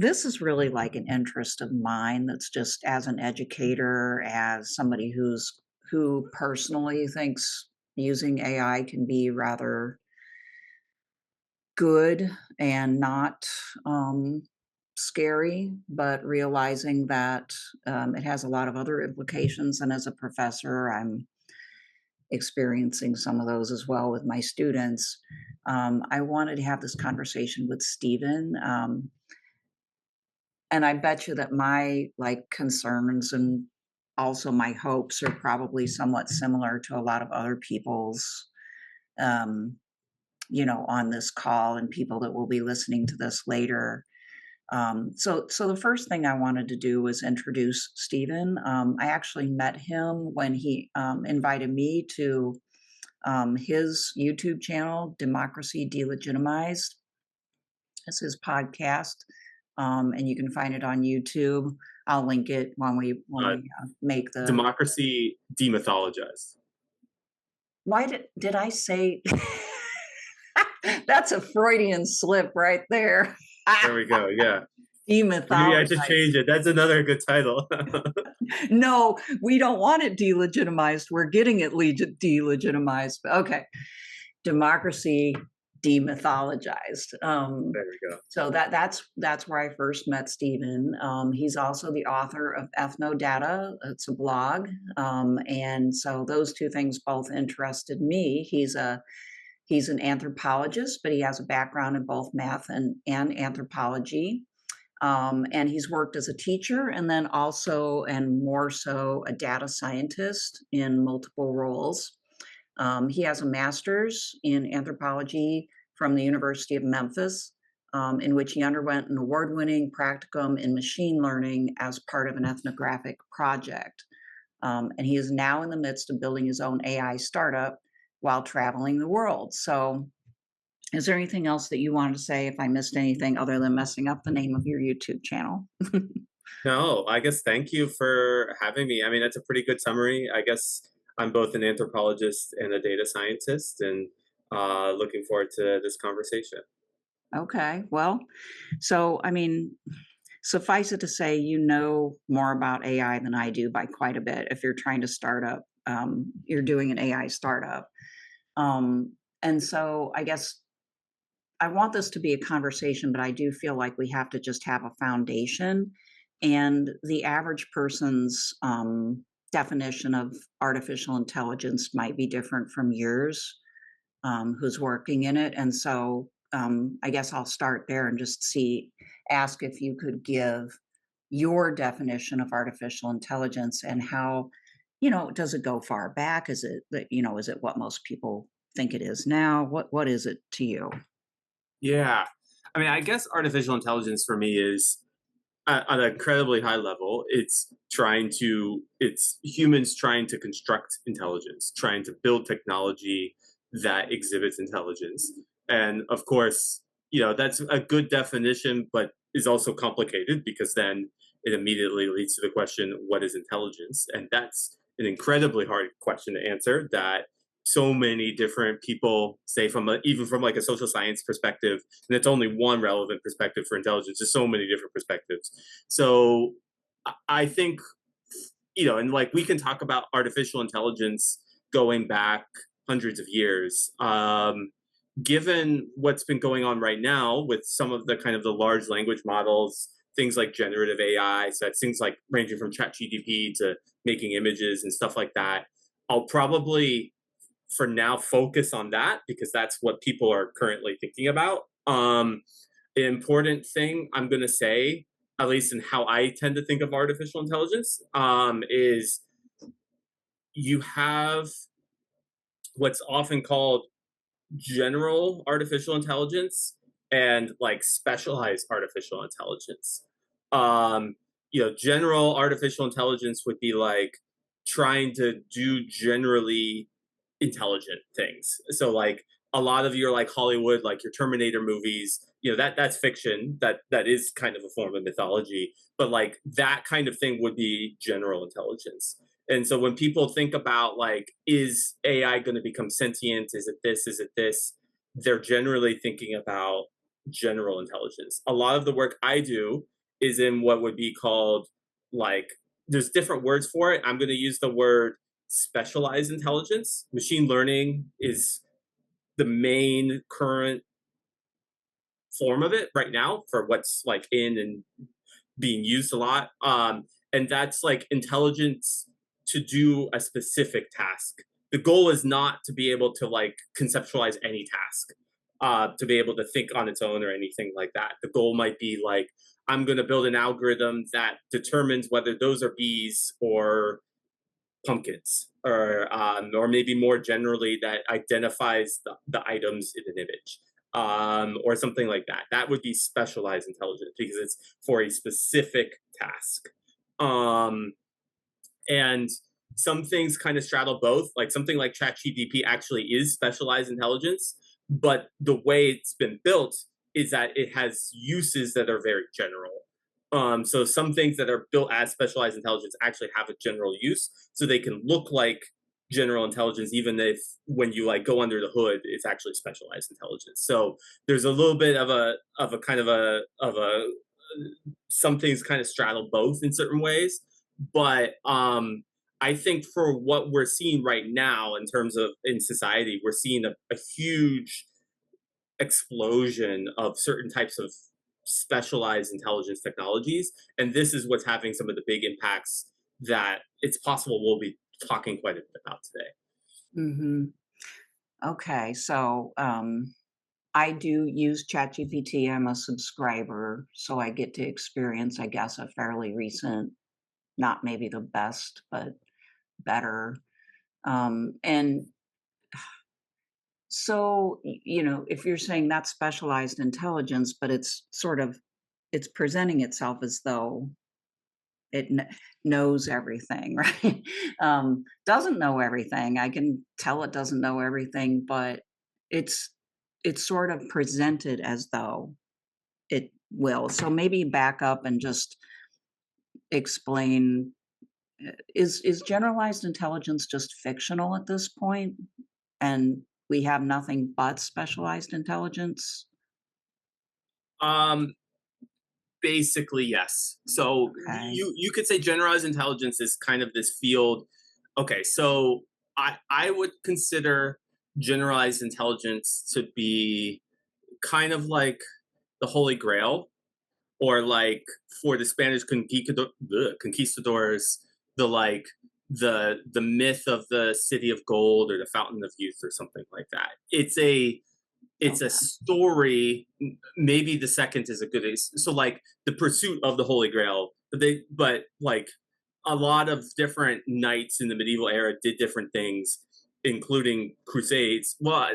this is really like an interest of mine that's just as an educator, as somebody who personally thinks using AI can be rather good and not scary, but realizing that it has a lot of other implications. And as a professor, I'm experiencing some of those as well with my students. I wanted to have this conversation with Stephen. And I bet you that my like concerns and also my hopes are probably somewhat similar to a lot of other people's, um, on this call and people that will be listening to this later. So the first thing I wanted to do was introduce Stephen. I actually met him when he invited me to his YouTube channel, Democracy Delegitimized. It's his podcast, and you can find it on YouTube. I'll link it when we Uh, make the. Democracy Demythologized. Why did I say? That's a Freudian slip right there. There we go. Yeah. Maybe I should Demythologized. change it. That's another good title. No, we don't want it delegitimized. We're getting it delegitimized. Okay, democracy demythologized. There we go. So that's where I first met Stephen. He's also the author of Ethnodata. It's a blog, and so those two things both interested me. He's an anthropologist, but he has a background in both math and anthropology. And he's worked as a teacher and then also, and more so, a data scientist in multiple roles. He has a master's in anthropology from the University of Memphis, in which he underwent an award winning practicum in machine learning as part of an ethnographic project. And he is now in the midst of building his own AI startup while traveling the world. So, is there anything else that you wanted to say if I missed anything other than messing up the name of your YouTube channel? No, I guess thank you for having me. I mean, that's a pretty good summary. I guess I'm both an anthropologist and a data scientist, and looking forward to this conversation. Okay, well, so I mean, suffice it to say, you know more about AI than I do by quite a bit. If you're trying to start up, you're doing an AI startup. And so I guess I want this to be a conversation, but I do feel like we have to just have a foundation. And the average person's definition of artificial intelligence might be different from yours, who's working in it. And so I guess I'll start there and just ask if you could give your definition of artificial intelligence and how, does it go far back? Is it that, is it what most people think it is now? What is it to you? Yeah. I mean, I guess artificial intelligence for me is at an incredibly high level. It's humans trying to construct intelligence, trying to build technology that exhibits intelligence. And of course, that's a good definition, but is also complicated because then it immediately leads to the question, what is intelligence? And that's an incredibly hard question to answer that so many different people say even from like a social science perspective, and it's only one relevant perspective for intelligence. There's so many different perspectives. So I think, and like we can talk about artificial intelligence going back hundreds of years. Given what's been going on right now with some of the kind of the large language models, things like generative AI, so that's things like ranging from ChatGPT to making images and stuff like that. I'll probably for now focus on that because that's what people are currently thinking about. The important thing I'm going to say, at least in how I tend to think of artificial intelligence, is you have what's often called general artificial intelligence and like specialized artificial intelligence. General artificial intelligence would be like trying to do generally intelligent things. So like a lot of your like Hollywood, like your Terminator movies, that's fiction. That is kind of a form of mythology, but like that kind of thing would be general intelligence. And so when people think about like, is AI going to become sentient? Is it this? Is it this? They're generally thinking about general intelligence. A lot of the work I do is in what would be called, like, there's different words for it. I'm going to use the word specialized intelligence. Machine learning is the main current form of it right now for what's like in and being used a lot. And that's like intelligence to do a specific task. The goal is not to be able to like conceptualize any task, to be able to think on its own or anything like that. The goal might be like, I'm going to build an algorithm that determines whether those are bees or pumpkins, or maybe more generally that identifies the items in an image, or something like that. That would be specialized intelligence because it's for a specific task. Um, and some things kind of straddle both. Like something like ChatGPT actually is specialized intelligence, but the way it's been built is that it has uses that are very general. So some things that are built as specialized intelligence actually have a general use, so they can look like general intelligence, even if when you like go under the hood, it's actually specialized intelligence. So there's a little bit of a kind of a some things kind of straddle both in certain ways, but I think for what we're seeing right now in terms of in society, we're seeing a huge explosion of certain types of specialized intelligence technologies, and this is what's having some of the big impacts that it's possible we'll be talking quite a bit about today. Hmm. Okay, so I do use ChatGPT. I'm a subscriber, so I get to experience, I guess, a fairly recent, not maybe the best, but better. And so, if you're saying that's specialized intelligence, but it's sort of it's presenting itself as though it knows everything, right? Doesn't know everything. I can tell it doesn't know everything, but it's it's sort of presented as though it will. So maybe back up and just explain, is generalized intelligence just fictional at this point, and we have nothing but specialized intelligence? Um, Basically, yes. So Okay. you could say generalized intelligence is kind of this field. Okay, so I would consider generalized intelligence to be kind of like the Holy Grail, or like for the Spanish conquistadors, the like the myth of the city of gold or the fountain of youth or something like that. It's a Okay. story. Maybe the second is a good. So like the pursuit of the Holy Grail, but like a lot of different knights in the medieval era did different things, including crusades. Well,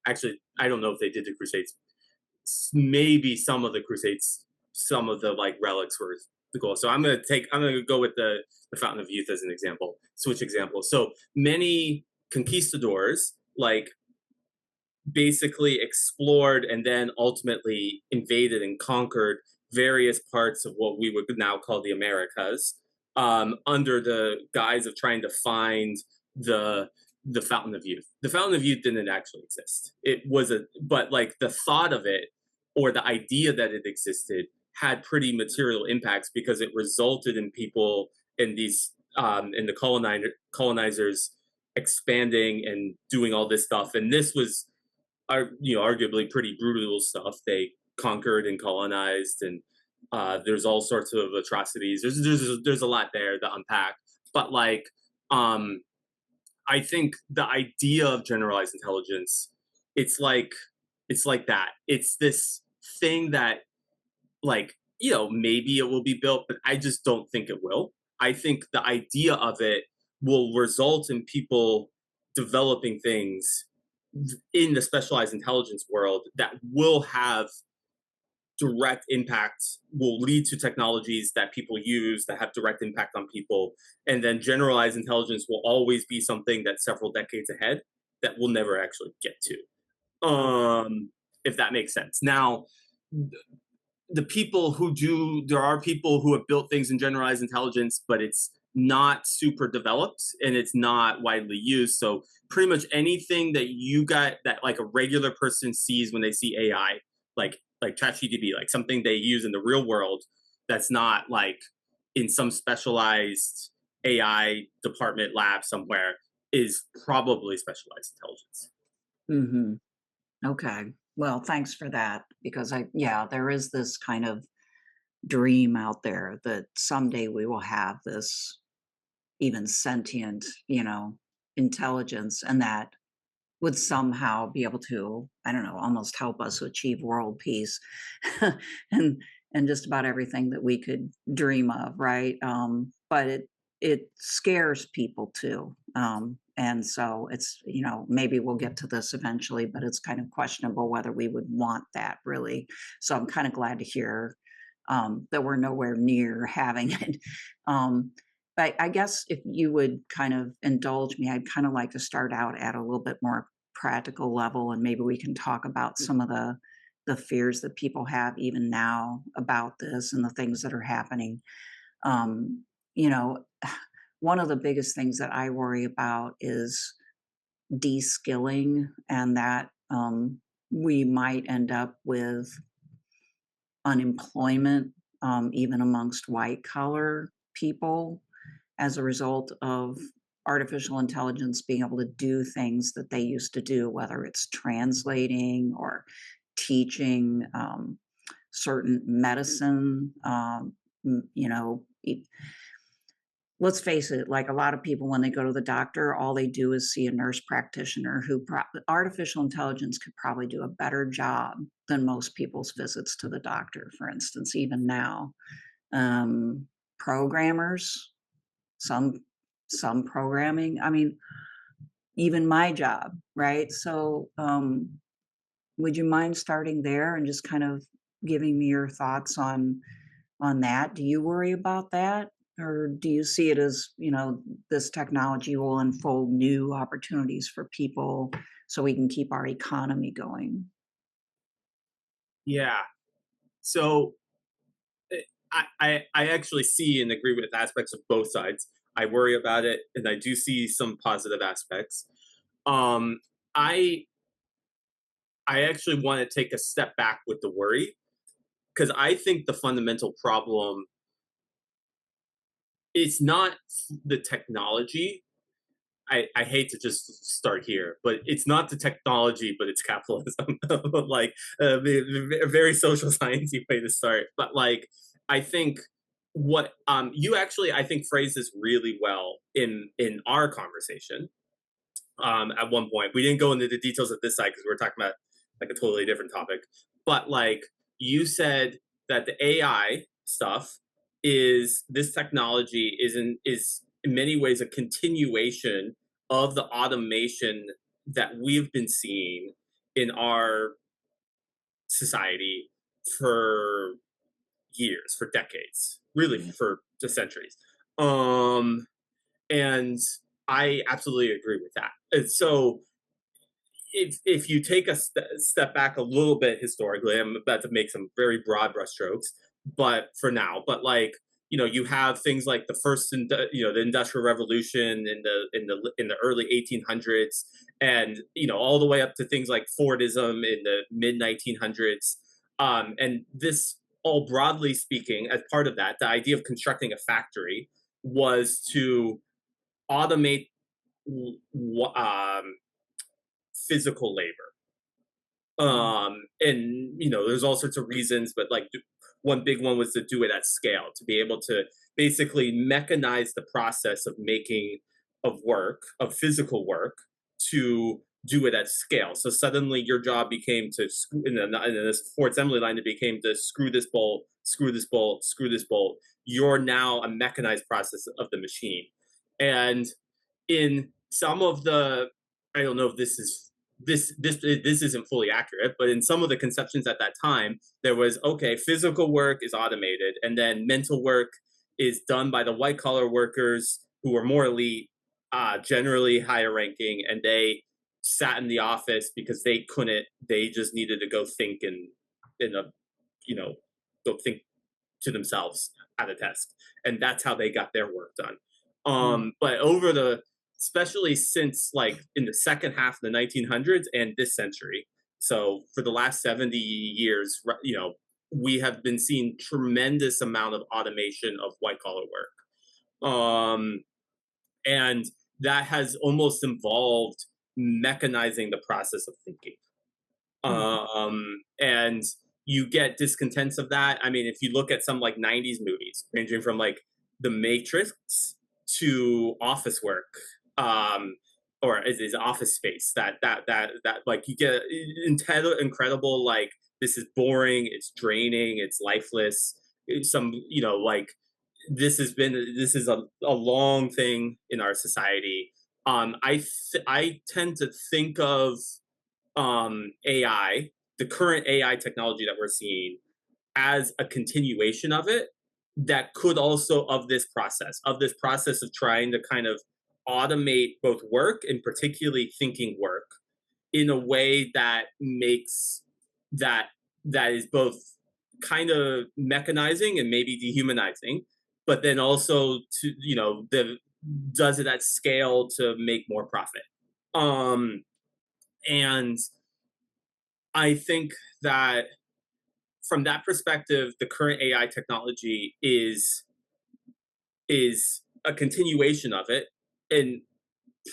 actually, I don't know if they did the crusades. Maybe some of the crusades, some of the like relics were the goal. So I'm gonna go with the fountain of youth as an example. Switch example. So many conquistadors like basically explored and then ultimately invaded and conquered various parts of what we would now call the Americas, under the guise of trying to find the the Fountain of Youth. The Fountain of Youth didn't actually exist. It was but like the thought of it or the idea that it existed had pretty material impacts because it resulted in people in these in the colonizers expanding and doing all this stuff. And this was are arguably pretty brutal stuff. They conquered and colonized, and there's all sorts of atrocities. There's a lot there to unpack, but like um, I think the idea of generalized intelligence, it's like it's like that. It's this thing that like maybe it will be built, but I just don't think it will. I think the idea of it will result in people developing things in the specialized intelligence world that will have direct impact, will lead to technologies that people use that have direct impact on people. And then generalized intelligence will always be something that's several decades ahead that we'll never actually get to. If that makes sense. Now, the people who do, there are people who have built things in generalized intelligence, but it's not super developed and it's not widely used. So pretty much anything that you got that like a regular person sees when they see AI, like ChatGPT, like something they use in the real world that's not like in some specialized AI department lab somewhere, is probably specialized intelligence. Hmm. Okay. Well, thanks for that because yeah, there is this kind of dream out there that someday we will have this even sentient, intelligence, and that would somehow be able to, I don't know, almost help us achieve world peace and just about everything that we could dream of, right? But it scares people too. And so it's, maybe we'll get to this eventually, but it's kind of questionable whether we would want that really. So I'm kind of glad to hear that we're nowhere near having it. Um, but I guess if you would kind of indulge me, I'd kind of like to start out at a little bit more practical level, and maybe we can talk about some of the fears that people have even now about this and the things that are happening. Um, you know, one of the biggest things that I worry about is de-skilling, and that we might end up with unemployment, even amongst white collar people, as a result of artificial intelligence being able to do things that they used to do, whether it's translating or teaching certain medicine. You know, let's face it, like a lot of people, when they go to the doctor, all they do is see a nurse practitioner who artificial intelligence could probably do a better job than most people's visits to the doctor, for instance, even now. Um, Programmers, some programming. I mean, even my job, right? So, would you mind starting there and just kind of giving me your thoughts on that? Do you worry about that? Or do you see it as, this technology will unfold new opportunities for people so we can keep our economy going? Yeah. So eh, I actually see and agree with aspects of both sides. I worry about it, and I do see some positive aspects. Um, I I actually want to take a step back with the worry, because I think the fundamental problem is not the technology. I hate to just start here, but it's not the technology, but it's capitalism. Like a very social sciencey way to start. But like, I think what you actually, I think, phrased this really well in our conversation. At one point, we didn't go into the details of this side because we were talking about like a totally different topic. But like you said that the AI stuff is this technology is in many ways a continuation of the automation that we've been seeing in our society for years, for decades, really Yeah. for just centuries. Um, and I absolutely agree with that. And so if you take a step back a little bit historically, I'm about to make some very broad brushstrokes, but for now, but like you have things like the first, the Industrial Revolution in the early 1800s, and all the way up to things like Fordism in the mid 1900s, and this all broadly speaking, as part of that, the idea of constructing a factory was to automate um, physical labor. Mm. And there's all sorts of reasons, but like one big one was to do it at scale, to be able to basically mechanize the process of making of physical work, to do it at scale. So suddenly your job became to screw in this Ford assembly line, it became to screw this bolt, screw this bolt, screw this bolt. You're now a mechanized process of the machine. And in some of the, I don't know if this isn't fully accurate, but in some of the conceptions at that time, there was, okay, physical work is automated, and then mental work is done by the white collar workers who were more elite, generally higher ranking, and they sat in the office because they couldn't. They just needed to go think in a you know go think to themselves at a desk, and that's how they got their work done. Mm. But over the, especially since like in the second half of the 1900s and this century, So for the last 70 years, you know, we have been seeing tremendous amount of automation of white collar work. And that has almost involved mechanizing the process of thinking. Mhm. And you get discontents of that. I mean, if you look at some like 90s movies, ranging from like The Matrix to Office Work, um, or is Office Space, that like you get incredible, like, this is boring, it's draining, it's lifeless. Some, you know, like, this is a long thing in our society. I tend to think of AI, the current AI technology that we're seeing, as a continuation of it, that could also, of this process of trying to kind of automate both work and particularly thinking work in a way that makes that that is both kind of mechanizing and maybe dehumanizing, but then also, to, you know, the does it at scale to make more profit. Um and I think that from that perspective, the current AI technology is a continuation of it, and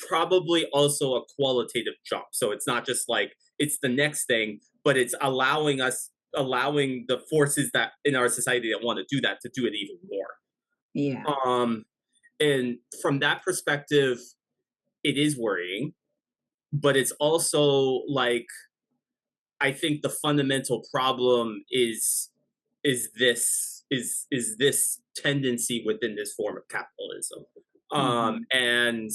probably also a qualitative jump. So it's not just like it's the next thing, but it's allowing the forces that in our society that want to do that to do it even more. Yeah. And from that perspective, it is worrying, but it's also like, I think the fundamental problem is this tendency within this form of capitalism. Mhm. And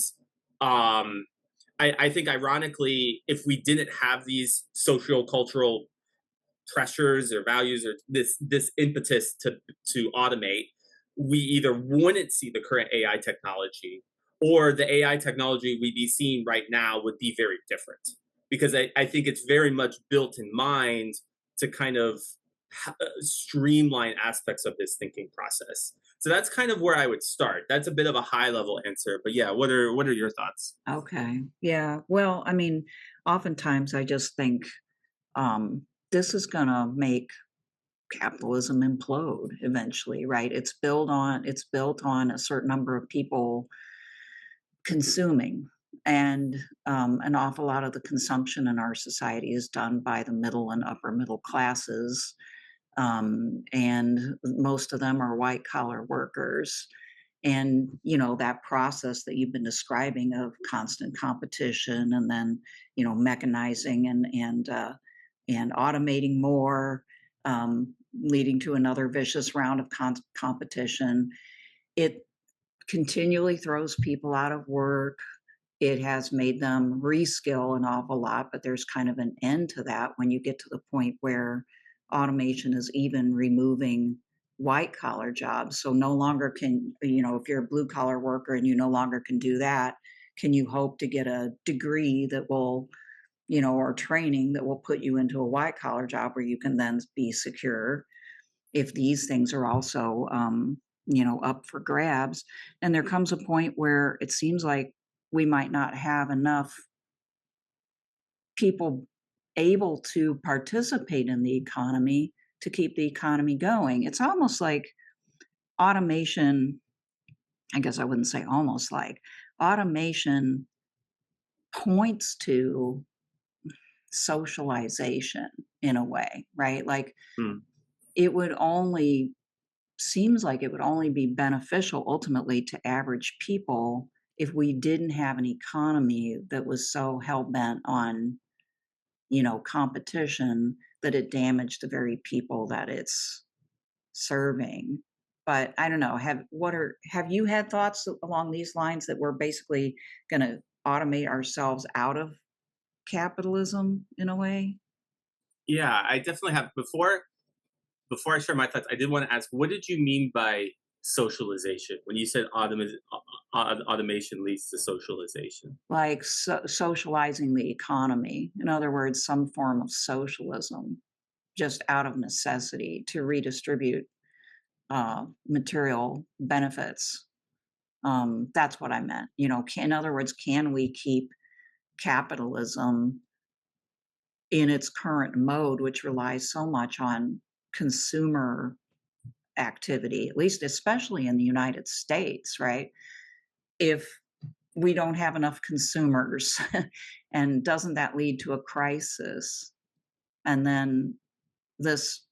um I think, ironically, if we didn't have these social cultural pressures or values or this impetus to automate, we either wouldn't see the current AI technology, or the AI technology we'd be seeing right now would be very different. Because I think it's very much built in mind to kind of streamline aspects of this thinking process. So that's kind of where I would start. That's a bit of a high level answer, but yeah, what are your thoughts? Okay. Yeah. Well, I mean, oftentimes I just think this is going to make capitalism implode eventually, right? It's built on a certain number of people consuming, and an awful lot of the consumption in our society is done by the middle and upper middle classes, and most of them are white collar workers. And that process that you've been describing of constant competition, and then mechanizing and automating more, leading to another vicious round of competition. It continually throws people out of work. It has made them reskill an awful lot, but there's kind of an end to that when you get to the point where automation is even removing white collar jobs. So no longer can, if you're a blue collar worker and you no longer can do that, can you hope to get a degree that will, or training that will put you into a white collar job where you can then be secure, if these things are also, up for grabs? And there comes a point where it seems like we might not have enough people able to participate in the economy to keep the economy going. It's almost like automation, I guess I wouldn't say almost like, automation points to socialization in a way, right? Like Hmm. it would only seems like it would only be beneficial ultimately to average people if we didn't have an economy that was so hell-bent on, competition, that it damaged the very people that it's serving. But I don't know, have you had thoughts along these lines that we're basically gonna automate ourselves out of capitalism in a way? Yeah, I definitely have. Before I share my thoughts, I did want to ask, what did you mean by socialization when you said automation leads to socialization? Like socializing the economy. In other words, some form of socialism, just out of necessity to redistribute material benefits. That's what I meant. In other words, can we keep capitalism in its current mode, which relies so much on consumer activity, at least especially in the United States, right? If we don't have enough consumers, and doesn't that lead to a crisis? And then this,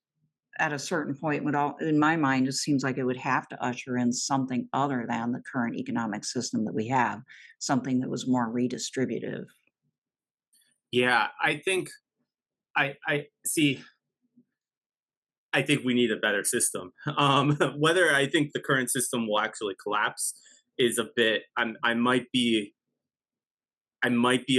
at a certain point, would all, in my mind, it seems like it would have to usher in something other than the current economic system that we have, something that was more redistributive. Yeah, I think I see. I think we need a better system. Whether I think the current system will actually collapse is a bit. I might be a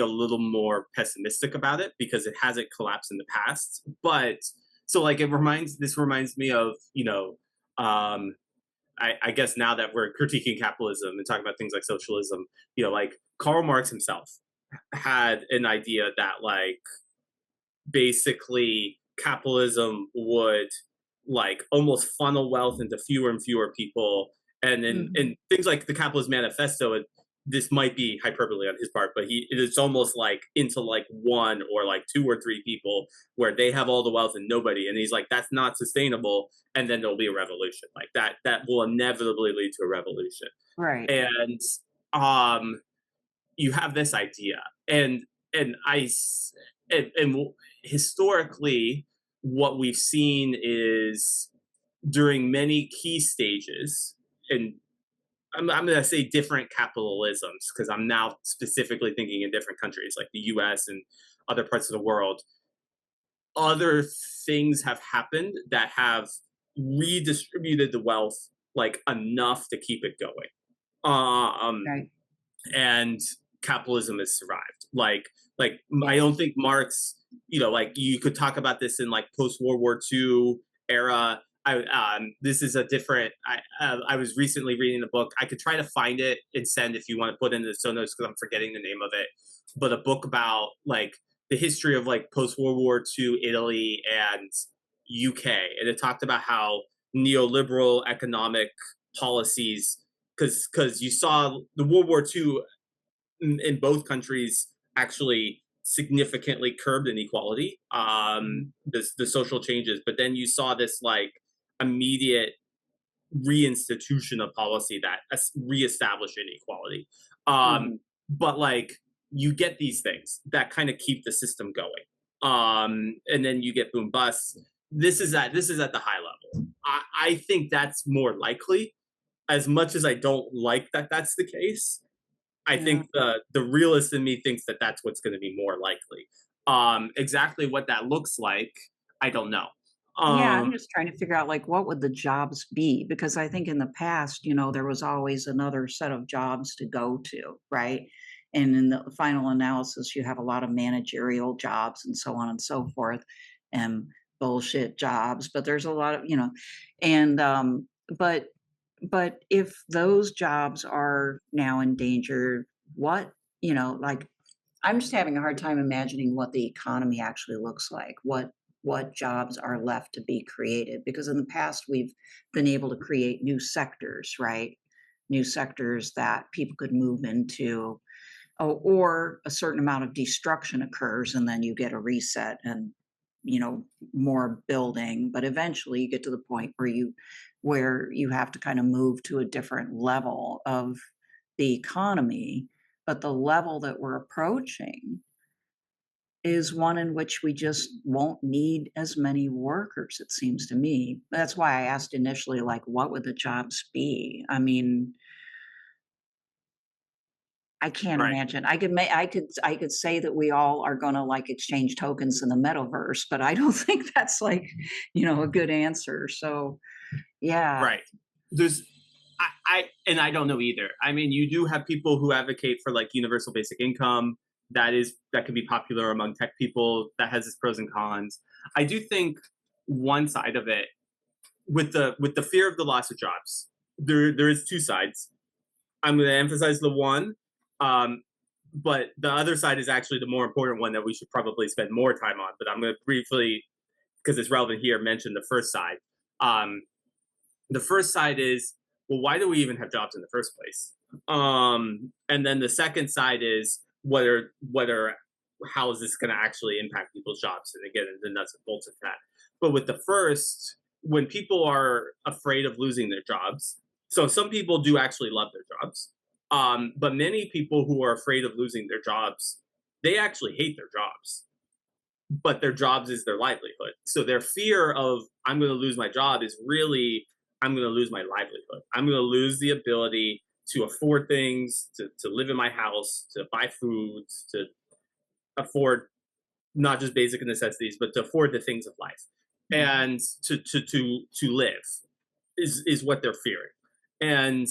little more pessimistic about it because it hasn't collapsed in the past. But so like this reminds me of, um, I guess now that we're critiquing capitalism and talking about things like socialism, like Karl Marx himself had an idea that like basically capitalism would like almost funnel wealth into fewer and fewer people, and then Mhm. and things like the Capitalist Manifesto. This might be hyperbole on his part, but it's almost like into like one or like two or three people where they have all the wealth and nobody, and he's like, that's not sustainable, and then there'll be a revolution like that will inevitably lead to a revolution. Right. And um you have this idea, and and historically what we've seen is during many key stages, and I'm going to say different capitalisms because I'm now specifically thinking in different countries like the US and other parts of the world. Other things have happened that have redistributed the wealth like enough to keep it going. Right. And capitalism has survived. I Yes. don't think Marx, like you could talk about this in like post World War II era. This is a different. I was recently reading a book. I could try to find it and send if you want to put in the show notes because I'm forgetting the name of it. But a book about like the history of like post World War II Italy and UK, and it talked about how neoliberal economic policies, because you saw the World War II in both countries actually significantly curbed inequality, Mhm. the social changes, but then you saw this like immediate reinstitution of policy that reestablished inequality. Um, Mhm. but like you get these things that kind of keep the system going, and then you get boom bust. This is at the high level. I think that's more likely. As much as I don't like that that's the case, I Yeah. think the realist in me thinks that that's what's going to be more likely. Exactly what that looks like, I don't know. Yeah, Um, I'm just trying to figure out, like, what would the jobs be? Because I think in the past, there was always another set of jobs to go to, right? And in the final analysis, you have a lot of managerial jobs and so on and so forth, and bullshit jobs. But there's a lot of, and but if those jobs are now endangered, what, like I'm just having a hard time imagining what the economy actually looks like. What jobs are left to be created? Because in the past we've been able to create new sectors, right? New sectors that people could move into, or a certain amount of destruction occurs and then you get a reset and you know more building, but eventually you get to the point where you have to kind of move to a different level of the economy, but the level that we're approaching is one in which we just won't need as many workers, it seems to me. That's why I asked initially, like, what would the jobs be? I mean, I can't right, imagine. I could say that we all are gonna, like, exchange tokens in the metaverse, but I don't think that's, like, a good answer. So, yeah. right. There's and I don't know either. I mean, you do have people who advocate for like universal basic income. That can be popular among tech people. That has its pros and cons. I do think one side of it, with the fear of the loss of jobs, there is two sides. I'm going to emphasize the one, um, but the other side is actually the more important one that we should probably spend more time on. But I'm going to briefly, because it's relevant here, mention the first side. Um, the first side is, well, why do we even have jobs in the first place? And then the second side is whether how is this going to actually impact people's jobs, and again the nuts and bolts of that. But with the first, when people are afraid of losing their jobs, so some people do actually love their jobs, but many people who are afraid of losing their jobs, they actually hate their jobs, but their jobs is their livelihood. So their fear of I'm going to lose my job is really I'm going to lose my livelihood. I'm going to lose the ability to afford things, to live in my house, to buy food, to afford not just basic necessities, but to afford the things of life, and to live is what they're fearing. And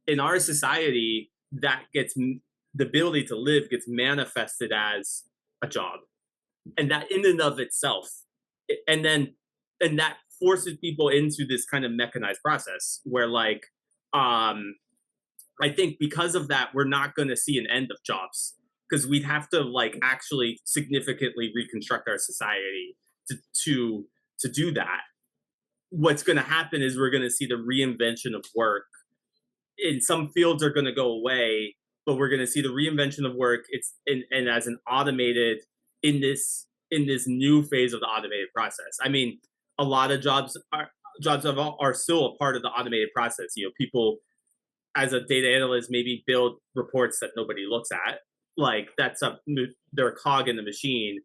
in our society, that gets the ability to live gets manifested as a job, and that in and of itself, and then and that forces people into this kind of mechanized process where um I think because of that, we're not going to see an end of jobs, because we'd have to actually significantly reconstruct our society to to to do that. What's going to happen is we're going to see the reinvention of work. In some fields are going to go away, but we're going to see the reinvention of work. It's and as an automated in this new phase of the automated process. I mean, a lot of jobs are still a part of the automated process. People as a data analyst maybe build reports that nobody looks at. Like they're a cog in the machine,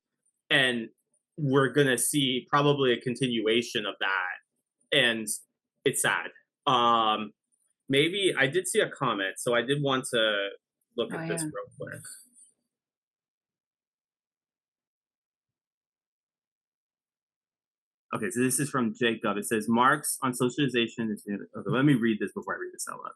and we're gonna see probably a continuation of that, and it's sad. Um, Maybe I did see a comment, so I did want to look Oh, at this yeah. real quick. Okay, so this is from Jacob. It says Marx on socialization is. Okay, let me read this before I read this out loud.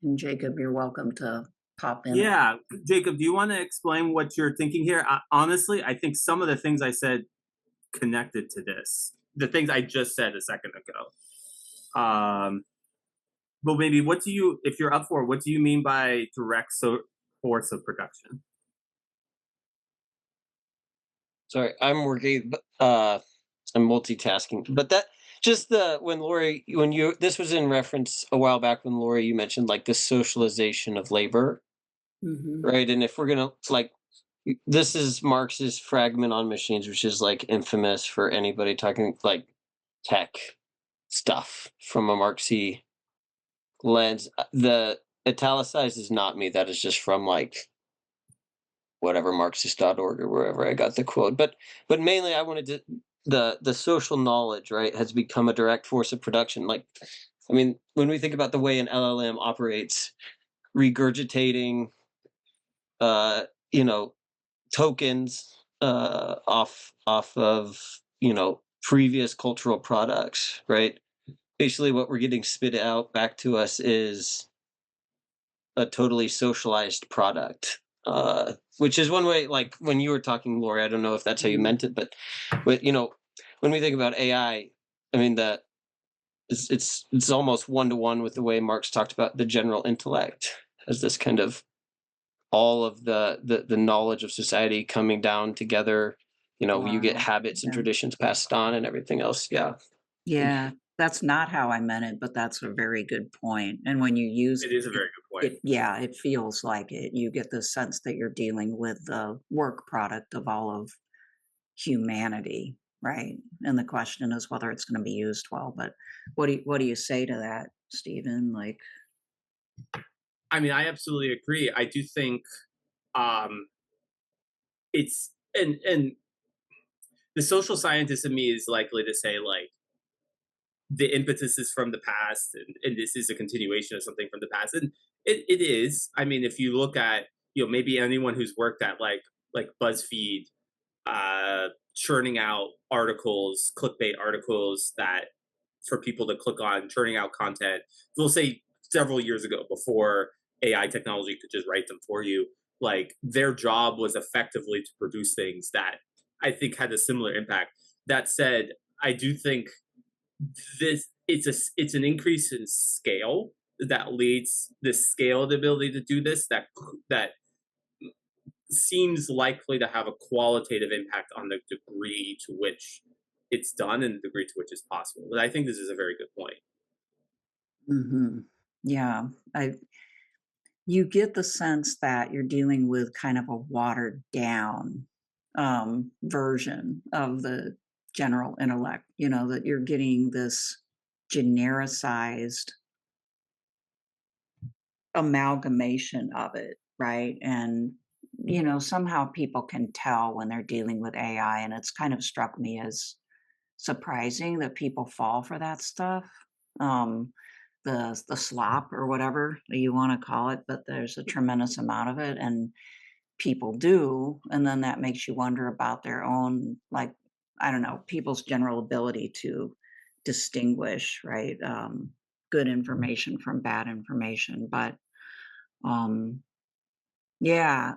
And Jacob, you're welcome to pop in. Yeah, Jacob, do you want to explain what you're thinking here? Honestly, I think some of the things I said connected to this, the things I just said a second ago. But maybe what do you, if you're up for it, what do you mean by direct force of production? Sorry, I'm working. I'm multitasking. But that just the when Laurie, when you this was in reference a while back when Laurie, you mentioned like the socialization of labor, Hmm. right? And if we're gonna this is Marx's fragment on machines, which is like infamous for anybody talking like tech stuff from a Marxy lens. The italicized is not me. That is just from like whatever Marxist.org or wherever I got the quote. But mainly I wanted to the social knowledge, right, has become a direct force of production. Like I mean, when we think about the way an LLM operates, regurgitating uh, you know, tokens off of, previous cultural products, right? Basically what we're getting spit out back to us is a totally socialized product. Which is one way, like when you were talking, Lori, I don't know if that's how you meant it, but when we think about AI, I mean that it's almost one to one with the way Marx talked about the general intellect as this kind of all of the knowledge of society coming down together. You get Wow. habits and Yeah. traditions passed on and everything else. Yeah. Yeah, that's not how I meant it, but that's a very good point. And when you use It is a very good point. yeah, it feels like it. You get the sense that you're dealing with the work product of all of humanity, right? And the question is whether it's going to be used well. But what do you say to that, Stephen? Like, I mean, I absolutely agree. I do think um, it's and the social scientist in me is likely to say the impetus is from the past, and this is a continuation of something from the past, and it is. I mean, if you look at maybe anyone who's worked at BuzzFeed, churning out articles, clickbait articles that for people to click on, churning out content. We'll say several years ago, before AI technology could just write them for you, their job was effectively to produce things that I think had a similar impact. That said, I do think it's an increase in scale that leads the scale, the ability to do this, that seems likely to have a qualitative impact on the degree to which it's done and the degree to which it's possible. But I think this is a very good point. Yeah, I you get the sense that you're dealing with kind of a watered down version of the general intellect, that you're getting this genericized amalgamation of it, right? And, somehow people can tell when they're dealing with AI, and it's kind of struck me as surprising that people fall for that stuff. Um, the slop or whatever that you want to call it, but there's a tremendous amount of it, and people do, and then that makes you wonder about their own, like, I don't know, people's general ability to distinguish, right? Good information from bad information, but um, yeah,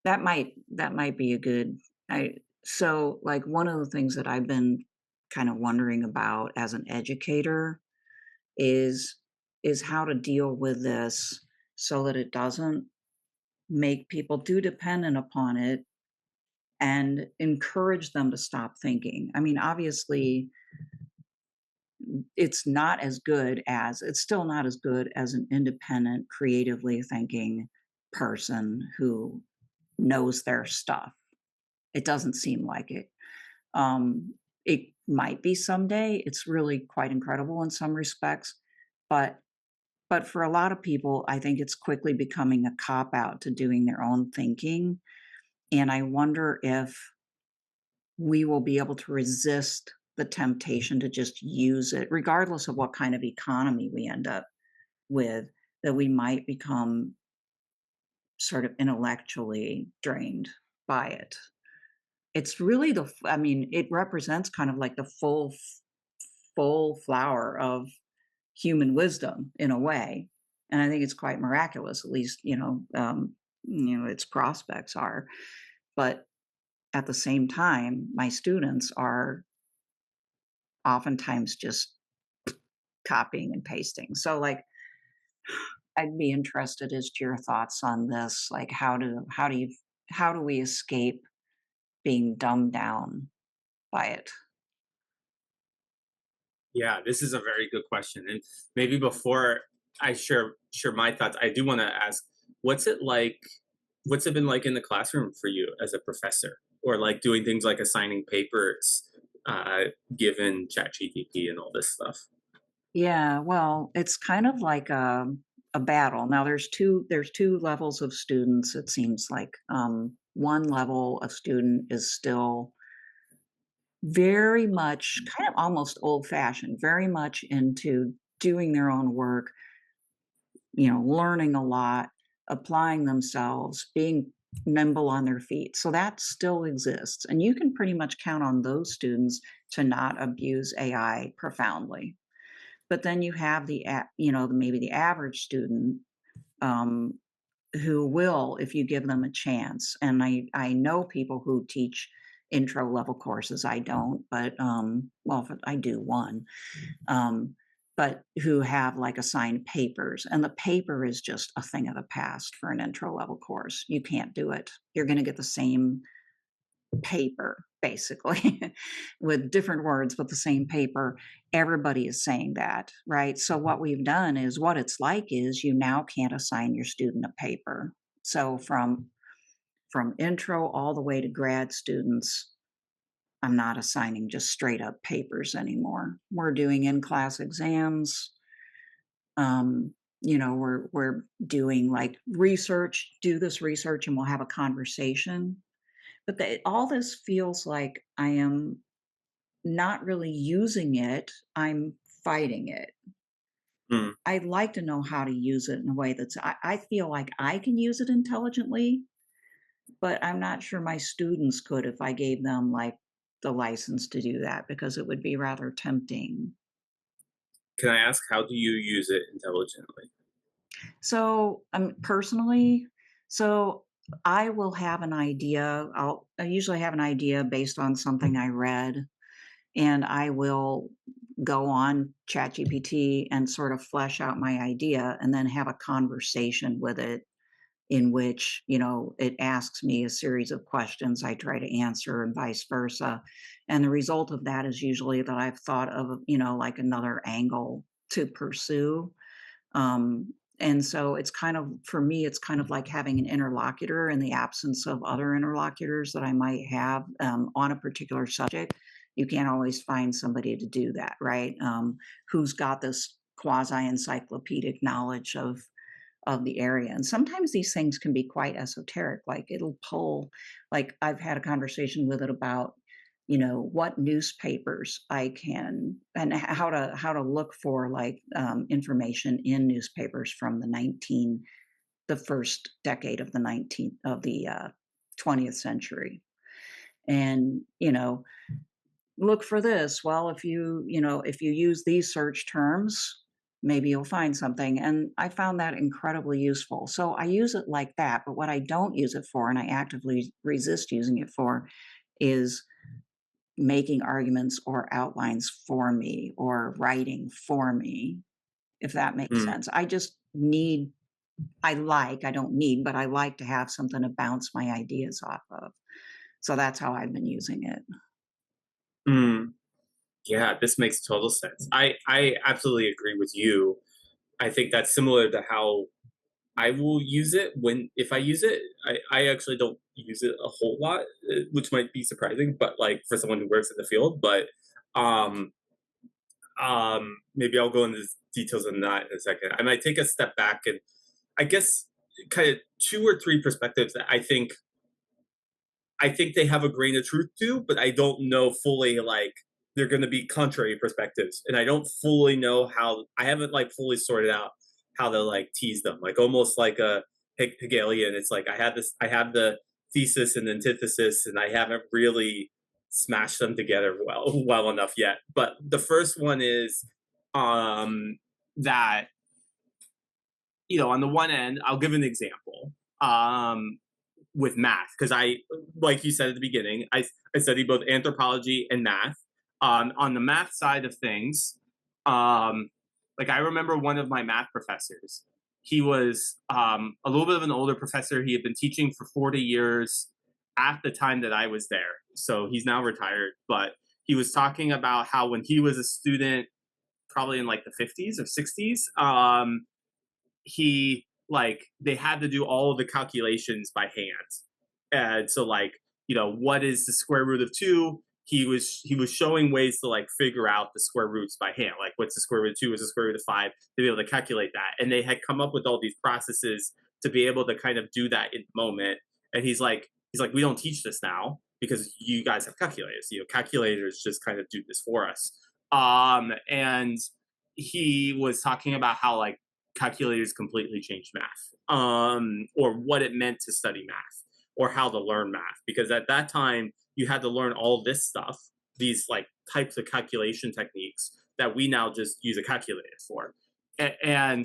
that might be a good. I So like one of the things that I've been kind of wondering about as an educator is is how to deal with this so that it doesn't make people too dependent upon it and encourage them to stop thinking. I mean, obviously, it's still not as good as an independent, creatively thinking person who knows their stuff. It doesn't seem like it. It might be someday. It's really quite incredible in some respects, but for a lot of people, I think it's quickly becoming a cop out to doing their own thinking. And I wonder if we will be able to resist the temptation to just use it, regardless of what kind of economy we end up with, that we might become sort of intellectually drained by it. It's really I mean, it represents kind of like the full flower of human wisdom in a way. And I think it's quite miraculous, at least, its prospects are. But at the same time, my students are oftentimes just copying and pasting. So like I'd be interested as to your thoughts on this. Like how do we escape being dumbed down by it? Yeah, this is a very good question. And maybe before I share my thoughts, I do want to ask, what's it like what's it been like in the classroom for you as a professor? Or like doing things like assigning papers uh given ChatGPT and all this stuff? Yeah, well, it's kind of like a battle. Now there's two levels of students, it seems like. One level of student is still very much kind of almost old fashioned, very much into doing their own work, learning a lot, applying themselves, being nimble on their feet. So that still exists. And you can pretty much count on those students to not abuse AI profoundly. But then you have maybe the average student, um, who will, if you give them a chance. And I know people who teach intro level courses. I don't, but well, I do one, um, but who have like assigned papers, and the paper is just a thing of the past for an intro level course. You can't do it. You're going to get the same paper basically with different words but the same paper. Everybody is saying that, right? So what we've done is, what it's like is, you now can't assign your student a paper. So from intro all the way to grad students, I'm not assigning just straight up papers anymore. We're doing in class exams. We're doing like research, do this research and we'll have a conversation. But all this feels like I am not really using it, I'm fighting it. Hmm. I'd like to know how to use it in a way I feel like I can use it intelligently, but I'm not sure my students could if I gave them like the license to do that, because it would be rather tempting. Can I ask, how do you use it intelligently? So, personally, so I will have an idea. I usually have an idea based on something I read, and I will go on ChatGPT and sort of flesh out my idea and then have a conversation with it in which, you know, it asks me a series of questions I try to answer and vice versa. And the result of that is usually that I've thought of, you know, like another angle to pursue. And so it's kind of, for me, it's kind of like having an interlocutor in the absence of other interlocutors that I might have on a particular subject. You can't always find somebody to do that, right? Who's got this quasi encyclopedic knowledge of the area. And sometimes these things can be quite esoteric. Like it'll pull, like I've had a conversation with it about, you know, what newspapers I can and how to look for like information in newspapers from the first decade of the 20th century. And, you know, look for this. Well, if if you use these search terms, maybe you'll find something. And I found that incredibly useful. So I use it like that. But what I don't use it for, and I actively resist using it for, is making arguments or outlines for me or writing for me, if that makes Mm, sense. I don't need, but I like to have something to bounce my ideas off of. So that's how I've been using it. mm. Yeah, this makes total sense. I absolutely agree with you. I think that's similar to how I will use it when if I use it. I actually don't use it a whole lot, which might be surprising, but like for someone who works in the field. But um, maybe I'll go into details on that in a second. I might take a step back and I guess kind of two or three perspectives that I think they have a grain of truth to, but I don't know fully like they're going to be contrary perspectives, and I don't fully know how. I haven't like fully sorted out how to like tease them, like almost like a Hegelian. It's like I have the thesis and antithesis, and I haven't really smashed them together well enough yet. But the first one is that on the one end, I'll give an example. With math, because like you said at the beginning, I study both anthropology and math. On the math side of things, like I remember one of my math professors. He was a little bit of an older professor. He had been teaching for 40 years at the time that I was there. So he's now retired, but he was talking about how when he was a student, probably in like the 50s or 60s, he like they had to do all of the calculations by hand. And so like, what is the square root of 2? He was showing ways to like figure out the square roots by hand. Like what's the square root of 2, what's the square root of 5, to be able to calculate that. And they had come up with all these processes to be able to kind of do that in the moment. And he's like, we don't teach this now because you guys have calculators. Calculators just kind of do this for us. And he was talking about how like calculators completely changed math, or what it meant to study math, or how to learn math. Because at that time, you had to learn all this stuff, these like types of calculation techniques that we now just use a calculator for. And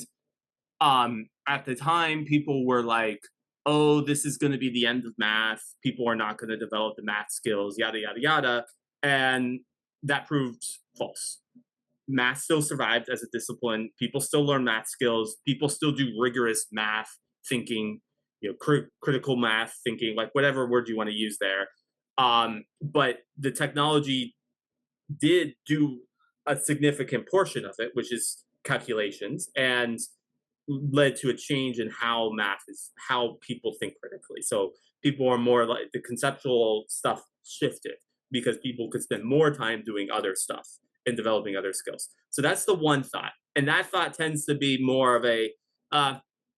at the time, people were like, oh, this is going to be the end of math. People are not going to develop the math skills, yada, yada, yada. And that proved false. Math still survived as a discipline. People still learn math skills. People still do rigorous math thinking, critical math thinking, like whatever word you want to use there. But the technology did do a significant portion of it, which is calculations, and led to a change in how people think critically. So people are more like the conceptual stuff shifted because people could spend more time doing other stuff and developing other skills. So that's the one thought. And that thought tends to be more of a,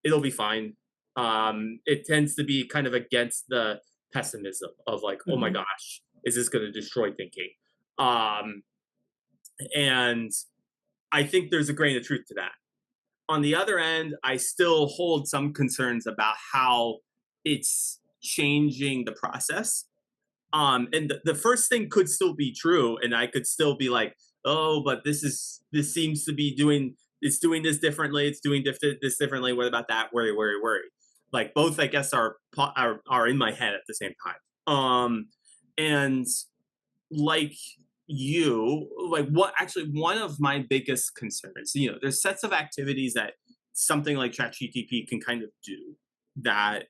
it'll be fine. It tends to be kind of against the pessimism of like, oh my Mhm. gosh, is this going to destroy thinking? And I think there's a grain of truth to that. On the other end, I still hold some concerns about how it's changing the process. And the first thing could still be true, and I could still be like, oh, but this seems to be it's doing this differently. It's doing this differently. What about that? Worry, worry, worry. Like both, I guess, are in my head at the same time. And like one of my biggest concerns, there's sets of activities that something like ChatGPT can kind of do that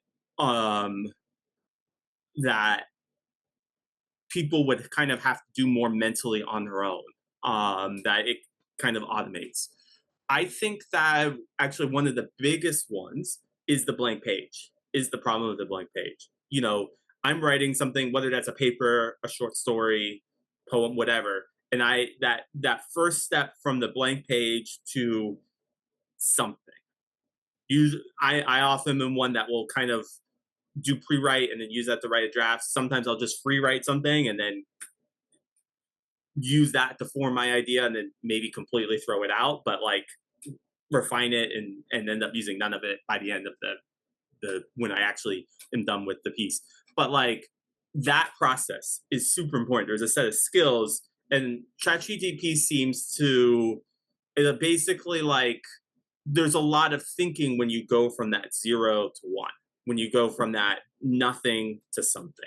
that people would kind of have to do more mentally on their own, that it kind of automates. I think that actually one of the biggest ones is the blank page, is the problem of the blank page. You know, I'm writing something, whether that's a paper, a short story, poem, whatever, and that first step from the blank page to something. Usually, I often am one that will kind of do pre-write and then use that to write a draft. Sometimes I'll just free write something and then use that to form my idea and then maybe completely throw it out, but like refine it and end up using none of it by the end of the when I actually am done with the piece. But like that process is super important. There's a set of skills, and ChatGPT seems to basically like there's a lot of thinking when you go from that 0 to 1, when you go from that nothing to something,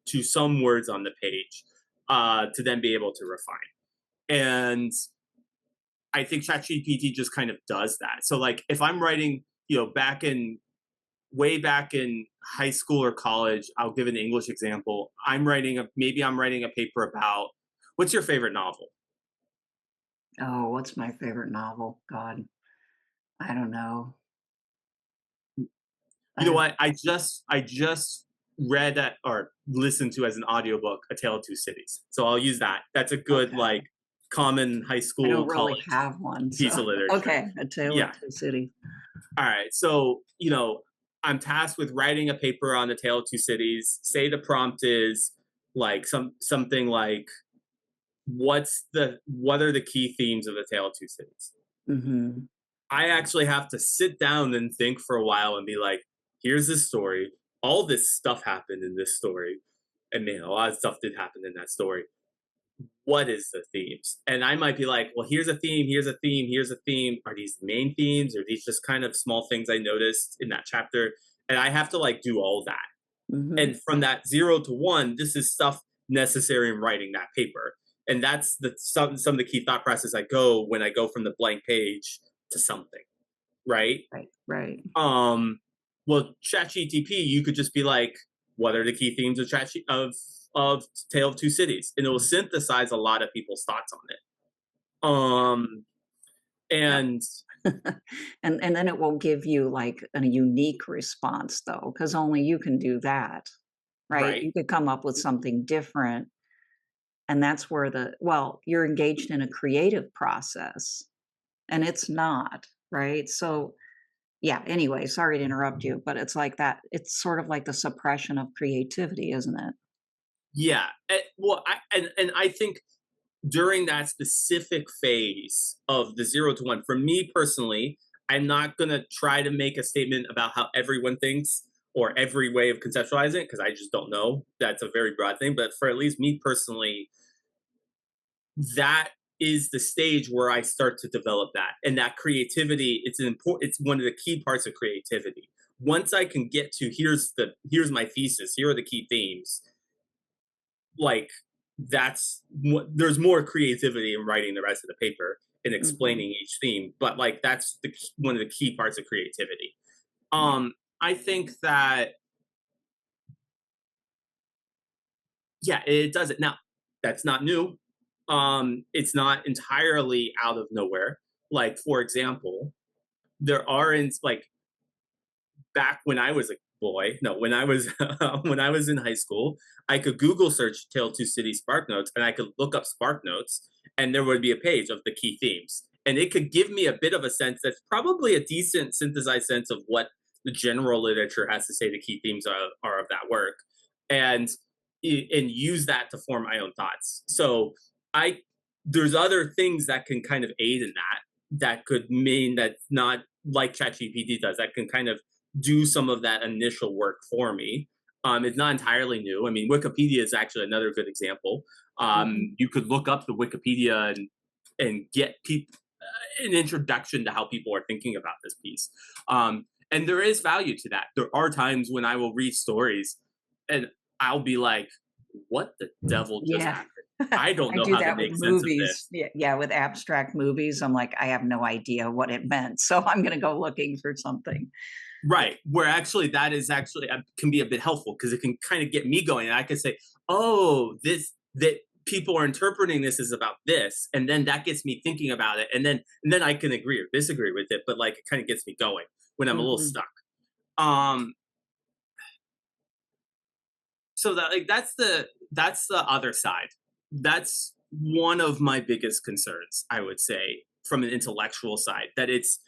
to some words on the page, to then be able to refine. And I think ChatGPT just kind of does that. So like if I'm writing, you know, way back in high school or college, I'll give an English example. Maybe I'm writing a paper about, what's your favorite novel? Oh, what's my favorite novel? God, I don't know. You know I what? I just read that or listened to as an audiobook A Tale of Two Cities. So I'll use that. That's a good Okay. like common high I school don't really college have one, so piece of literature. okay, A Tale of Yeah. Two Cities. All right. So, you know, I'm tasked with writing a paper on A Tale of Two Cities. Say the prompt is like something like what are the key themes of A Tale of Two Cities? Mhm. I actually have to sit down and think for a while and be like, here's this story. All this stuff happened in this story. And man, a lot of stuff did happen in that story. What is the themes? And I might be like, well, here's a theme, here's a theme, here's a theme. Are these the main themes? Or are these just kind of small things I noticed in that chapter? And I have to like do all that. Mhm. And from that 0 to 1, this is stuff necessary in writing that paper. And that's some of the key thought process I go when I go from the blank page to something, right? Right, right. Well, ChatGPT, you could just be like, what are the key themes of of Tale of Two Cities? And it will synthesize a lot of people's thoughts on it. Yep. And And then it will give you, like, a unique response, though, because only you can do that, right? right, You could come up with something different, and that's where you're engaged in a creative process, and it's not, right? So, yeah, anyway, sorry to interrupt you, but it's like that it's sort of like the suppression of creativity, isn't it? yeah. Well, and I think during that specific phase of the 0 to 1, for me personally, I'm not going to try to make a statement about how everyone thinks or every way of conceptualizing it because I just don't know. That's a very broad thing. But for at least me personally, that is the stage where I start to develop that. And that creativity, it's one of the key parts of creativity. Once I can get to here's my thesis, here are the key themes, like there's more creativity in writing the rest of the paper and Mhm. explaining each theme, but like that's one of the key parts of creativity. Yeah. I think that yeah, it does it. Now, that's not new. It's not entirely out of nowhere. Like for example, there are in like back when I was a boy, no, when I was when I was in high school, I could Google search Tale Two City Spark Notes and I could look up Spark Notes and there would be a page of the key themes. And it could give me a bit of a sense that's probably a decent synthesized sense of what the general literature has to say the key themes are of that work. And and use that to form my own thoughts. So I there's other things that can kind of aid in that could mean that not like ChatGPT does, that can kind of do some of that initial work for me. It's not entirely new. I mean, Wikipedia is actually another good example. Mhm. You could look up the Wikipedia and get an introduction to how people are thinking about this piece. And there is value to that. There are times when I will read stories and I'll be like, "What the devil just Yeah. happened? I don't I know do how to that with make sense of movies. this." Yeah, yeah, with abstract movies, I'm like, I have no idea what it meant, so I'm gonna go looking for something. Right. Where actually that is actually can be a bit helpful because it can kind of get me going. And I can say, oh, this that people are interpreting this as about this, and then that gets me thinking about it, and then I can agree or disagree with it, but like it kind of gets me going when I'm a little Mhm. stuck. Um, so that like that's the other side. That's one of my biggest concerns, I would say, from an intellectual side, that it's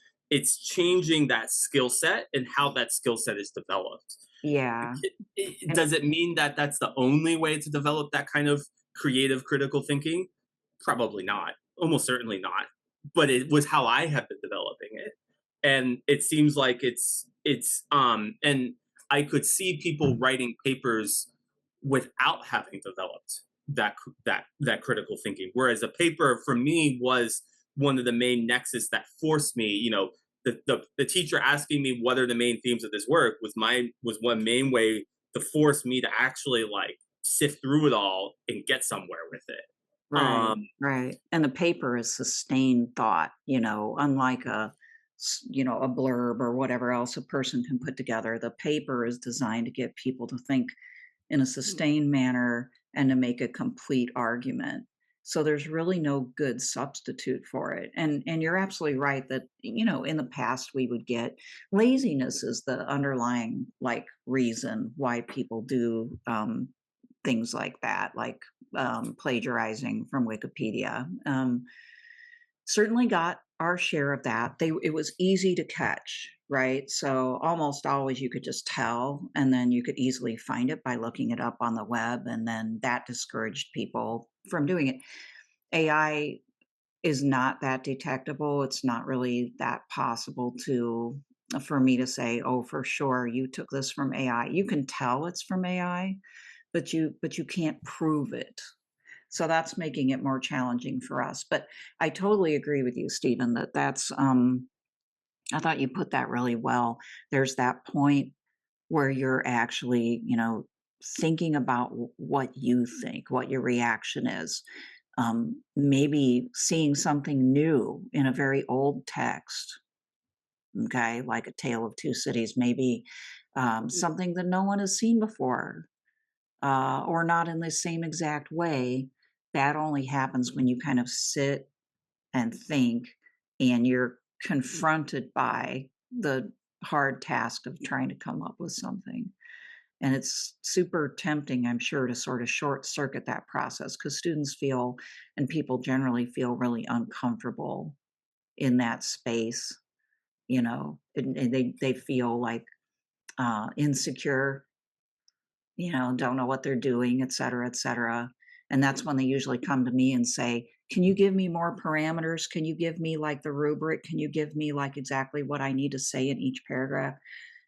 changing that skill set and how that skill set is developed. Yeah. And Does it mean that that's the only way to develop that kind of creative critical thinking? Probably not. Almost certainly not. But it was how I have been developing it. And it seems like and I could see people writing papers without having developed that critical thinking. Whereas a paper for me was one of the main nexus that forced me, the teacher asking me what are the main themes of this work was one main way to force me to actually like sift through it all and get somewhere with it. right, right. And the paper is sustained thought, unlike a blurb or whatever else a person can put together. The paper is designed to get people to think in a sustained manner and to make a complete argument. So there's really no good substitute for it. And you're absolutely right that in the past we would get laziness is the underlying like reason why people do things like that, like plagiarizing from Wikipedia. Certainly got our share of that. It was easy to catch, right? So almost always you could just tell, and then you could easily find it by looking it up on the web, and then that discouraged people from doing it. AI is not that detectable. It's not really that possible to for me to say, "Oh, for sure, you took this from AI." You can tell it's from AI, but you can't prove it. So that's making it more challenging for us. But I totally agree with you, Stephen, that's I thought you put that really well. There's that point where you're actually, thinking about what you think, what your reaction is. Maybe seeing something new in a very old text, okay, like A Tale of Two Cities, maybe something that no one has seen before, or not in the same exact way. That only happens when you kind of sit and think and you're confronted by the hard task of trying to come up with something. And it's super tempting, I'm sure, to sort of short circuit that process because students feel and people generally feel really uncomfortable in that space, and they feel like insecure, don't know what they're doing, et cetera, et cetera. And that's when they usually come to me and say, can you give me more parameters? Can you give me like the rubric? Can you give me like exactly what I need to say in each paragraph?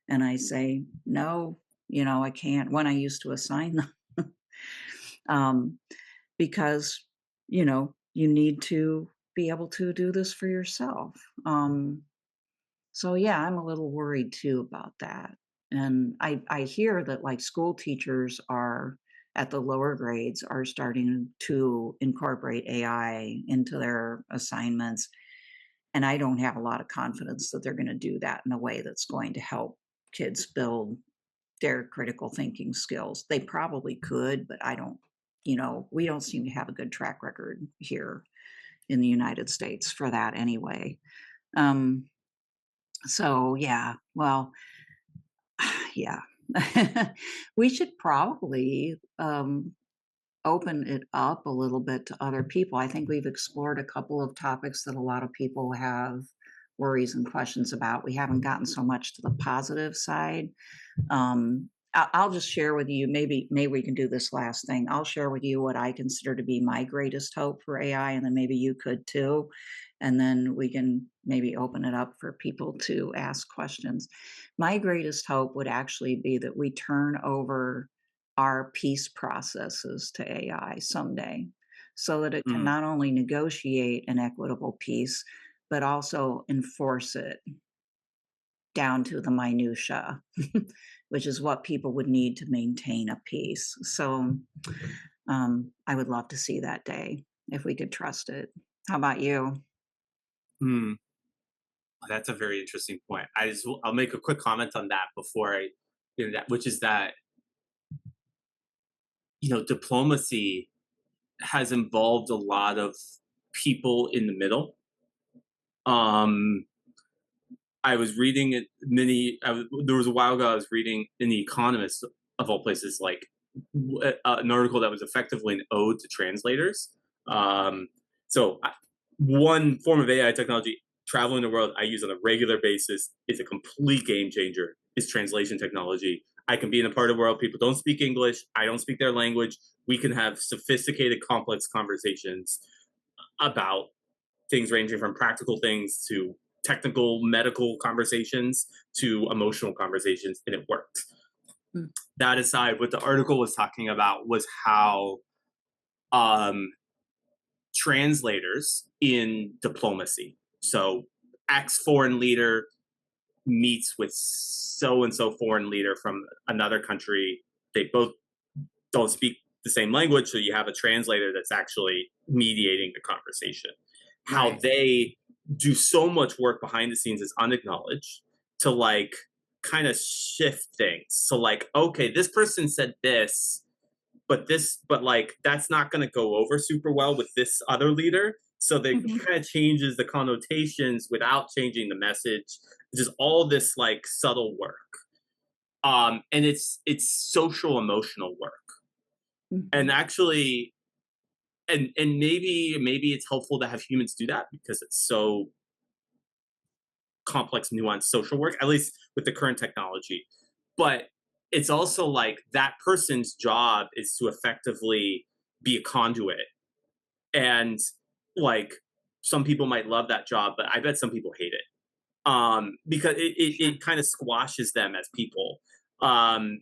And I say, no, I can't when I used to assign them. um, because, you need to be able to do this for yourself. So yeah, I'm a little worried too about that. And I hear that like school teachers are at the lower grades are starting to incorporate AI into their assignments. And I don't have a lot of confidence that they're going to do that in a way that's going to help kids build their critical thinking skills. They probably could, but I don't, we don't seem to have a good track record here in the United States for that anyway. Um, so yeah, well, yeah. We should probably, open it up a little bit to other people. I think we've explored a couple of topics that a lot of people have worries and questions about. We haven't gotten so much to the positive side. I'll just share with you, maybe we can do this last thing. I'll share with you what I consider to be my greatest hope for AI, and then maybe you could too. And then we can maybe open it up for people to ask questions. My greatest hope would actually be that we turn over our peace processes to AI someday so that it can Mm, not only negotiate an equitable peace, but also enforce it down to the minutia, which is what people would need to maintain a peace. So I would love to see that day if we could trust it. How about you? mm. That's a very interesting point. I'll make a quick comment on that before I get into that, which is that diplomacy has involved a lot of people in the middle. I was reading it there was a while ago I was reading in The Economist, of all places, like an article that was effectively an ode to translators. Um, One form of AI technology traveling the world I use on a regular basis is a complete game changer. Is translation technology. I can be in a part of the world people don't speak English. I don't speak their language. We can have sophisticated, complex conversations about things ranging from practical things to technical medical conversations to emotional conversations, and it worked. Mm. That aside, what the article was talking about was how translators in diplomacy, so X foreign leader meets with so and so foreign leader from another country, they both don't speak the same language, so you have a translator that's actually mediating the conversation. How Right. they do so much work behind the scenes is unacknowledged to like kind of shift things. So like, okay, this person said this, but like that's not going to go over super well with this other leader. So they Mhm. kind of changes the connotations without changing the message. Just all this like subtle work. And it's social emotional work. And Mhm. actually, and maybe it's helpful to have humans do that because it's so complex, nuanced social work, at least with the current technology. But it's also like that person's job is to effectively be a conduit. And like some people might love that job, but I bet some people hate it. Because Sure. it kind of squashes them as people.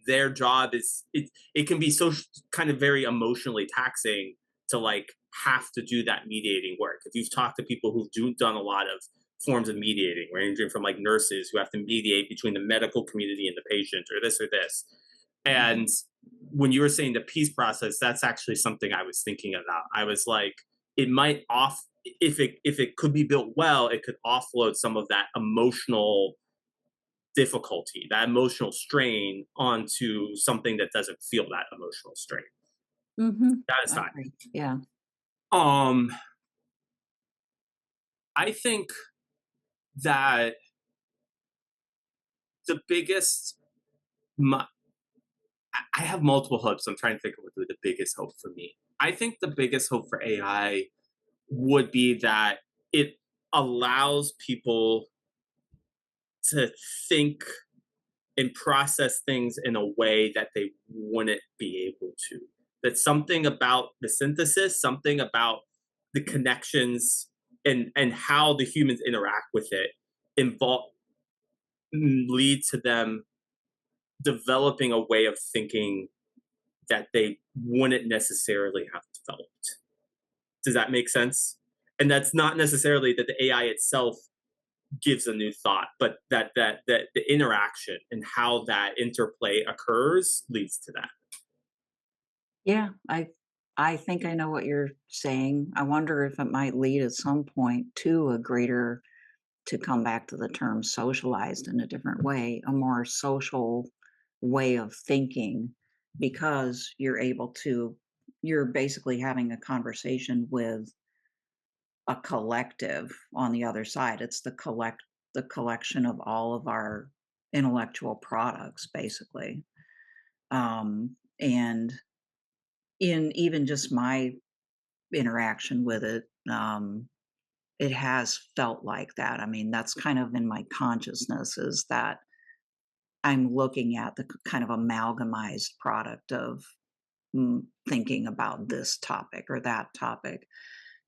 Their job is it can be so kind of very emotionally taxing to like have to do that mediating work. If you've talked to people done a lot of forms of mediating, ranging from like nurses who have to mediate between the medical community and the patient, or this. Mhm. And when you were saying the peace process, that's actually something I was thinking about. I was like, it might off if it could be built well, it could offload some of that emotional difficulty, that emotional strain onto something that doesn't feel that emotional strain. Mhm. That I aside, agree. Yeah. um, I think that the biggest, my, I have multiple hopes. I'm trying to think of what the biggest hope for me. I think the biggest hope for AI would be that it allows people to think and process things in a way that they wouldn't be able to. That something about the synthesis, something about the connections and how the humans interact with it involve lead to them developing a way of thinking that they wouldn't necessarily have developed. Does that make sense? And that's not necessarily that the AI itself gives a new thought, but that the interaction and how that interplay occurs leads to that. Yeah, I think I know what you're saying. I wonder if it might lead at some point to a greater, to come back to the term socialized in a different way, a more social way of thinking, because you're basically having a conversation with a collective on the other side. It's the collection of all of our intellectual products, basically. And in even just my interaction with it, it has felt like that. I mean, that's kind of in my consciousness, is that I'm looking at the kind of amalgamized product of thinking about this topic or that topic.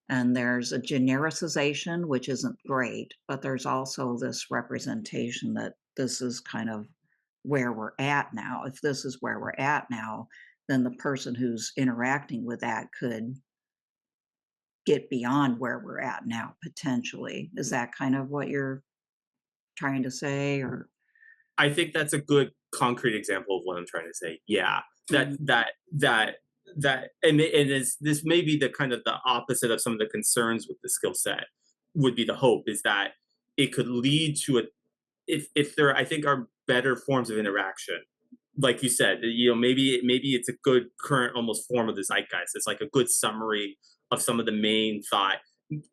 And there's a genericization, which isn't great, but there's also this representation that this is kind of where we're at now. If this is where we're at now, then the person who's interacting with that could get beyond where we're at now, potentially. Is that kind of what you're trying to say? Or I think that's a good concrete example of what I'm trying to say. Yeah, that Mhm. that that that and is this may be the kind of the opposite of some of the concerns with the skill set would be the hope is that it could lead to a if there I think are better forms of interaction. Like you said, maybe it's a good current almost form of the zeitgeist. It's like a good summary of some of the main thought,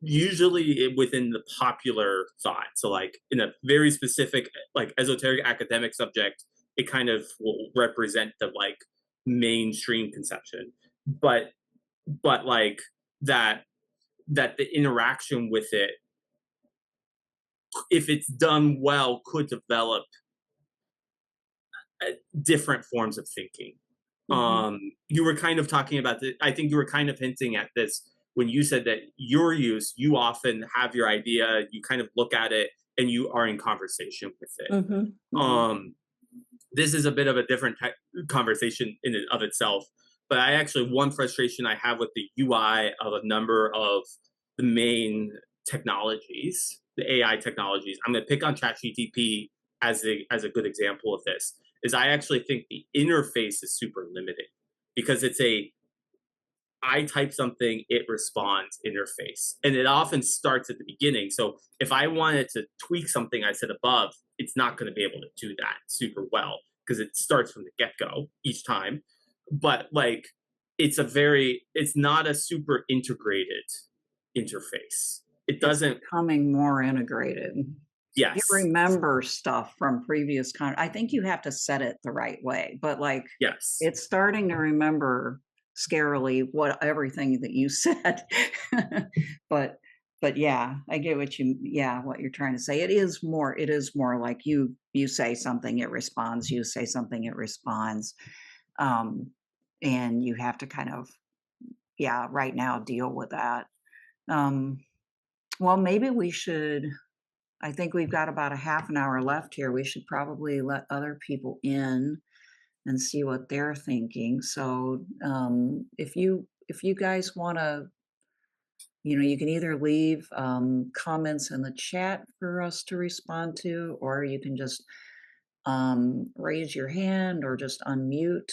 usually within the popular thought. So like in a very specific like esoteric academic subject, it kind of will represent the like mainstream conception. But like that the interaction with it, if it's done well, could develop different forms of thinking. Mhm. You were kind of talking about the, I think you were kind of hinting at this when you said that your use, you often have your idea, you kind of look at it, and you are in conversation with it. Mhm. Mhm. Um, this is a bit of a different conversation in and of itself, but I actually, one frustration I have with the UI of a number of the main technologies, the AI technologies, I'm going to pick on ChatGPT as a good example of this, is I actually think the interface is super limiting because it's a I type something, it responds interface. And it often starts at the beginning. So if I wanted to tweak something I said above, it's not going to be able to do that super well because it starts from the get go each time. But like, it's not a super integrated interface. It It's doesn't, becoming more integrated. It yes, remembers stuff from previous I think you have to set it the right way, but, like, yes, it's starting to remember scarily what everything that you said. But yeah, I get what you're trying to say. It is more like you say something, it responds, you say something, it responds. Um, and you have to kind of, yeah, right now deal with that. Um, well, maybe we should I think we've got about a half an hour left here. We should probably let other people in and see what they're thinking. So, if you guys want to, you can either leave comments in the chat for us to respond to, or you can just raise your hand or just unmute.